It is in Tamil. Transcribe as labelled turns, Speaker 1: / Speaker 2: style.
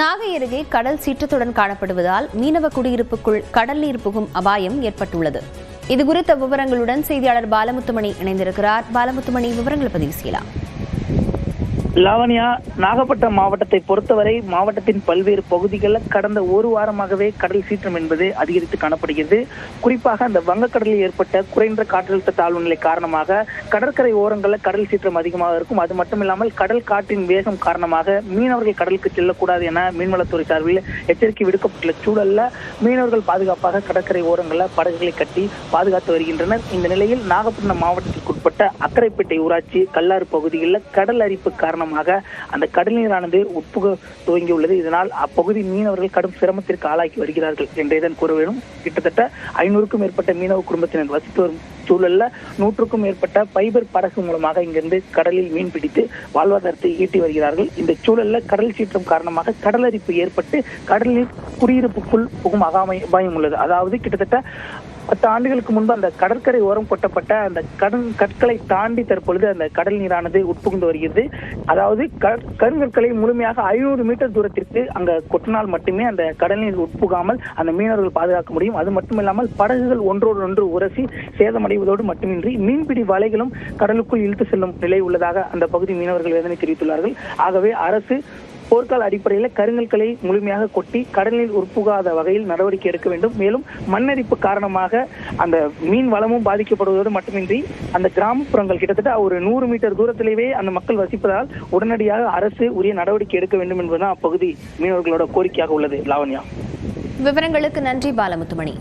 Speaker 1: நாகை அருகே கடல் சீற்றத்துடன் காணப்படுவதால் மீனவ குடியிருப்புக்குள் கடல் நீர் புகும் அபாயம் ஏற்பட்டுள்ளது. இதுகுறித்த விவரங்களுடன் செய்தியாளர் பாலமுத்துமணி இணைந்திருக்கிறார். பாலமுத்துமணி, விவரங்களை பதிவு செய்யலாம்.
Speaker 2: லாவண்யா, நாகப்பட்டினம் மாவட்டத்தை பொறுத்தவரை மாவட்டத்தின் பல்வேறு பகுதிகளில் கடந்த ஒரு வாரமாகவே கடல் சீற்றம் என்பது அதிகரித்து காணப்படுகிறது. குறிப்பாக அந்த வங்கக்கடலில் ஏற்பட்ட குறைந்த காற்றழுத்த தாழ்வு நிலை காரணமாக கடற்கரை ஓரங்களில் கடல் சீற்றம் அதிகமாக இருக்கும். அது மட்டும் இல்லாமல் கடல் காற்றின் வேகம் காரணமாக மீனவர்கள் கடலுக்கு செல்லக்கூடாது என மீன்வளத்துறை சார்பில் எச்சரிக்கை விடுக்கப்பட்டுள்ள சூழல்ல மீனவர்கள் பாதுகாப்பாக கடற்கரை ஓரங்களில் படகுகளை கட்டி பாதுகாத்து வருகின்றனர். இந்த நிலையில் நாகப்பட்டினம் மாவட்டத்திற்குட்பட்ட அக்கரைப்பேட்டை ஊராட்சி கல்லாறு பகுதிகளில் கடல் அரிப்பு காரணமாக அந்த கடல் நீரானது உட்புக துவங்கியுள்ளது. இதனால் அப்பகுதி மீனவர்கள் கடும் சிரமத்திற்கு ஆளாக்கி வருகிறார்கள் என்றேதான் கூற வேண்டும். கிட்டத்தட்ட 500க்கும் மேற்பட்ட மீனவ குடும்பத்தினர் வசித்து வரும் சூழல்ல 100க்கும் மேற்பட்ட பைபர் படகு மூலமாக இங்கிருந்து கடலில் மீன் பிடித்து வாழ்வாதாரத்தை ஈட்டி வருகிறார்கள். இந்த சூழல்ல கடல் சீற்றம் காரணமாக கடல் அரிப்பு ஏற்பட்டு கடலில் குடியிருப்புக்குள் புகும் அபாயம் உள்ளது. அதாவது கிட்டத்தட்ட 10 ஆண்டுகளுக்கு முன்பு அந்த கடற்கரை ஓரம் கொட்டப்பட்ட அந்த கற்களை தாண்டி தற்பொழுது அந்த கடல் நீரானது உட்புகுந்து வருகிறது. அதாவது கருங்கற்களை முழுமையாக 500 மீட்டர் தூரத்திற்கு அங்க கொட்டினால் மட்டுமே அந்த கடல் நீர் உட்புகாமல் அந்த மீனவர்கள் பாதுகாக்க முடியும். அது மட்டும் இல்லாமல் படகுகள் ஒன்றோடு ஒன்று உரசி சேதமடைவதோடு மட்டுமின்றி மீன்பிடி வலைகளும் கடலுக்குள் இழுத்து செல்லும் நிலை உள்ளதாக அந்த பகுதி மீனவர்கள் வேதனை தெரிவித்துள்ளார்கள். ஆகவே அரசு போர்க்கால அடிப்படையில் கருங்கற்களை முழுமையாக கொட்டி கடலில் உட்புகாத வகையில் நடவடிக்கை எடுக்க வேண்டும். மேலும் மண்ணரிப்பு காரணமாக அந்த மீன் வளமும் பாதிக்கப்படுவதோடு மட்டுமின்றி அந்த கிராமப்புறங்கள் கிட்டத்தட்ட ஒரு 100 மீட்டர் தூரத்திலேயே அந்த மக்கள் வசிப்பதால் உடனடியாக அரசு உரிய நடவடிக்கை எடுக்க வேண்டும் என்பதுதான் அப்பகுதி மீனவர்களோட கோரிக்கையாக உள்ளது. லாவண்யா,
Speaker 1: விவரங்களுக்கு நன்றி பாலமுத்துமணி.